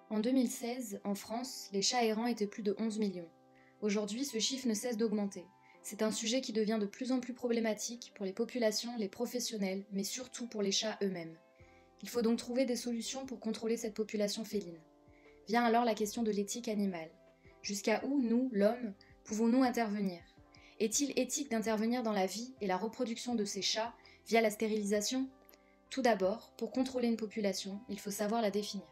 En 2016, en France, les chats errants étaient plus de 11 millions. Aujourd'hui, ce chiffre ne cesse d'augmenter. C'est un sujet qui devient de plus en plus problématique pour les populations, les professionnels, mais surtout pour les chats eux-mêmes. Il faut donc trouver des solutions pour contrôler cette population féline. Vient alors la question de l'éthique animale. Jusqu'à où, nous, l'homme, pouvons-nous intervenir ? Est-il éthique d'intervenir dans la vie et la reproduction de ces chats via la stérilisation ? Tout d'abord, pour contrôler une population, il faut savoir la définir.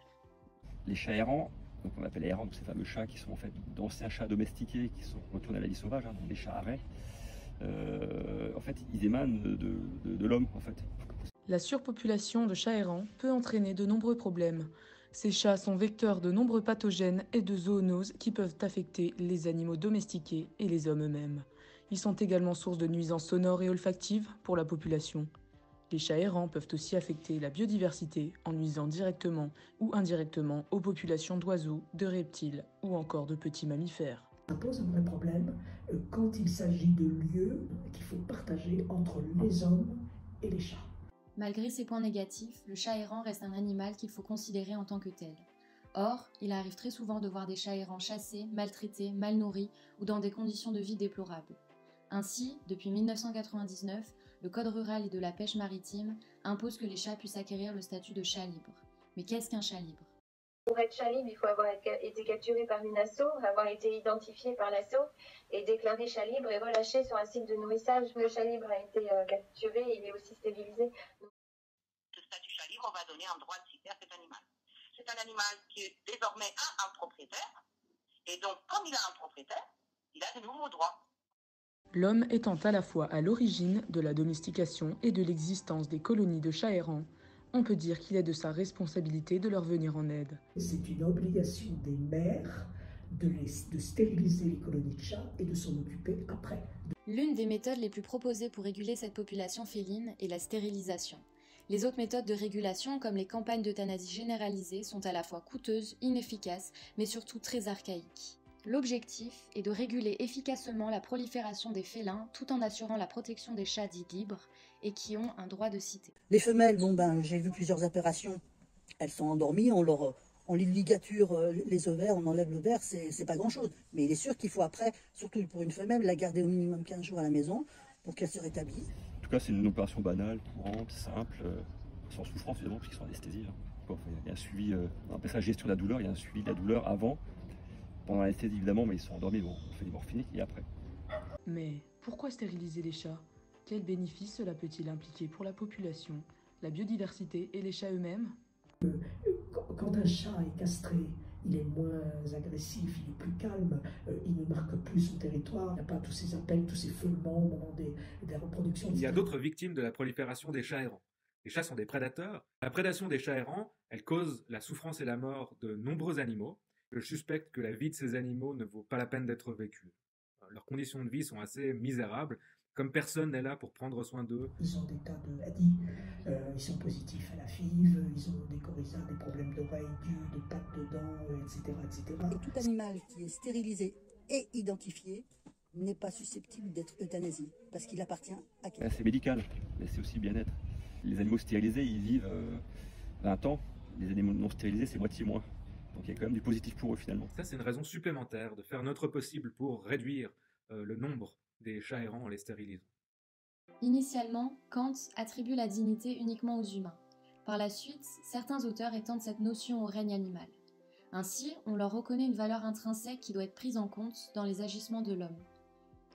Les chats errants, donc on appelle les errants, donc ces fameux chats qui sont en fait d'anciens chats domestiqués qui sont retournés à la vie sauvage, donc des chats arrêts, en fait ils émanent de l'homme en fait. La surpopulation de chats errants peut entraîner de nombreux problèmes. Ces chats sont vecteurs de nombreux pathogènes et de zoonoses qui peuvent affecter les animaux domestiqués et les hommes eux-mêmes. Ils sont également source de nuisances sonores et olfactives pour la population. Les chats errants peuvent aussi affecter la biodiversité en nuisant directement ou indirectement aux populations d'oiseaux, de reptiles ou encore de petits mammifères. Ça pose un vrai problème quand il s'agit de lieux qu'il faut partager entre les hommes et les chats. Malgré ces points négatifs, le chat errant reste un animal qu'il faut considérer en tant que tel. Or, il arrive très souvent de voir des chats errants chassés, maltraités, mal nourris ou dans des conditions de vie déplorables. Ainsi, depuis 1999, le Code rural et de la pêche maritime impose que les chats puissent acquérir le statut de chat libre. Mais qu'est-ce qu'un chat libre ? Pour être chat libre, il faut avoir été capturé par une asso, avoir été identifié par l'asso et déclaré chat libre et relâché sur un site de nourrissage. Le chat libre a été capturé et il est aussi stérilisé. Le statut chat libre va donner un droit de cité à cet animal. C'est un animal qui désormais a un propriétaire et donc comme il a un propriétaire, il a de nouveaux droits. L'homme étant à la fois à l'origine de la domestication et de l'existence des colonies de chats errants, on peut dire qu'il est de sa responsabilité de leur venir en aide. C'est une obligation des maires de stériliser les colonies de chats et de s'en occuper après. L'une des méthodes les plus proposées pour réguler cette population féline est la stérilisation. Les autres méthodes de régulation, comme les campagnes d'euthanasie généralisée, sont à la fois coûteuses, inefficaces, mais surtout très archaïques. L'objectif est de réguler efficacement la prolifération des félins tout en assurant la protection des chats dits libres et qui ont un droit de cité. Les femelles, j'ai vu plusieurs opérations. Elles sont endormies, on les ligature les ovaires, on enlève l'ovaire, c'est pas grand-chose. Mais il est sûr qu'il faut après, surtout pour une femelle, la garder au minimum 15 jours à la maison pour qu'elle se rétablisse. En tout cas, c'est une opération banale, courante, simple, sans souffrance évidemment, puisqu'ils sont anesthésiés. Il y a un suivi, on appelle ça la gestion de la douleur, il y a un suivi de la douleur avant. Pendant l'anesthésie évidemment, mais ils sont endormis, on fait des morphiniques et après. Mais pourquoi stériliser les chats ? Quels bénéfices cela peut-il impliquer pour la population, la biodiversité et les chats eux-mêmes ? Quand un chat est castré, il est moins agressif, il est plus calme, il ne marque plus son territoire, il n'y a pas tous ces appels, tous ces feulements au moment des reproductions. Il y a d'autres victimes de la prolifération des chats errants. Les chats sont des prédateurs. La prédation des chats errants, elle cause la souffrance et la mort de nombreux animaux. Je suspecte que la vie de ces animaux ne vaut pas la peine d'être vécue. Leurs conditions de vie sont assez misérables, comme personne n'est là pour prendre soin d'eux. Ils ont des tas de maladies, ils sont positifs à la FIV, ils ont des coryzas, des problèmes d'oreilles, de pattes de dents, etc., etc. Et tout animal qui est stérilisé et identifié n'est pas susceptible d'être euthanasié, parce qu'il appartient à quelqu'un. C'est médical, mais c'est aussi bien-être. Les animaux stérilisés, ils vivent 20 ans. Les animaux non stérilisés, c'est moitié moins. Donc il y a quand même du positif pour eux finalement. Ça, c'est une raison supplémentaire de faire notre possible pour réduire le nombre des chats errants en les stérilisant. Initialement, Kant attribue la dignité uniquement aux humains. Par la suite, certains auteurs étendent cette notion au règne animal. Ainsi, on leur reconnaît une valeur intrinsèque qui doit être prise en compte dans les agissements de l'homme.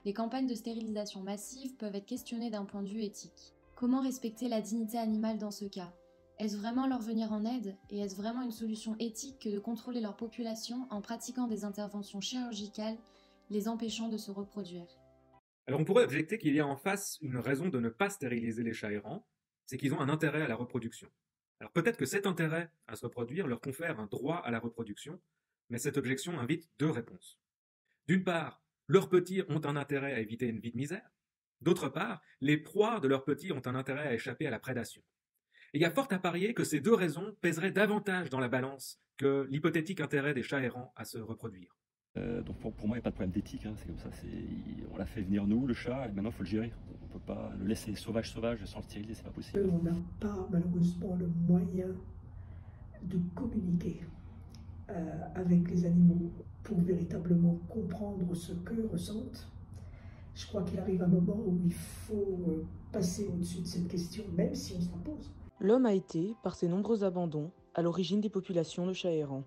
Les campagnes de stérilisation massive peuvent être questionnées d'un point de vue éthique. Comment respecter la dignité animale dans ce cas ? Est-ce vraiment leur venir en aide et est-ce vraiment une solution éthique que de contrôler leur population en pratiquant des interventions chirurgicales les empêchant de se reproduire ? Alors on pourrait objecter qu'il y a en face une raison de ne pas stériliser les chats errants, c'est qu'ils ont un intérêt à la reproduction. Alors peut-être que cet intérêt à se reproduire leur confère un droit à la reproduction, mais cette objection invite deux réponses. D'une part, leurs petits ont un intérêt à éviter une vie de misère. D'autre part, les proies de leurs petits ont un intérêt à échapper à la prédation. Et il y a fort à parier que ces deux raisons pèseraient davantage dans la balance que l'hypothétique intérêt des chats errants à se reproduire. Donc pour moi, il n'y a pas de problème d'éthique, c'est comme ça. On l'a fait venir nous, le chat, et maintenant il faut le gérer. On ne peut pas le laisser sauvage sans le stériliser, c'est pas possible. On n'a pas malheureusement le moyen de communiquer avec les animaux pour véritablement comprendre ce qu'eux ressentent. Je crois qu'il arrive un moment où il faut passer au-dessus de cette question, même si on se la pose. L'homme a été, par ses nombreux abandons, à l'origine des populations de chats errants.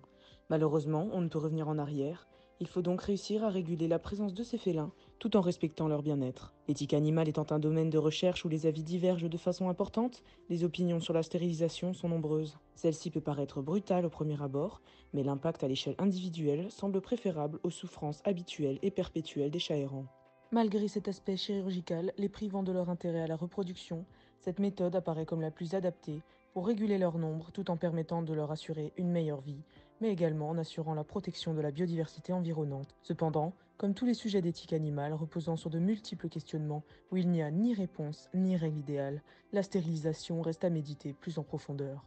Malheureusement, on ne peut revenir en arrière. Il faut donc réussir à réguler la présence de ces félins tout en respectant leur bien-être. L'éthique animale étant un domaine de recherche où les avis divergent de façon importante, les opinions sur la stérilisation sont nombreuses. Celle-ci peut paraître brutale au premier abord, mais l'impact à l'échelle individuelle semble préférable aux souffrances habituelles et perpétuelles des chats errants. Malgré cet aspect chirurgical, les privant de leur intérêt à la reproduction, cette méthode apparaît comme la plus adaptée pour réguler leur nombre tout en permettant de leur assurer une meilleure vie, mais également en assurant la protection de la biodiversité environnante. Cependant, comme tous les sujets d'éthique animale reposant sur de multiples questionnements où il n'y a ni réponse ni règle idéale, la stérilisation reste à méditer plus en profondeur.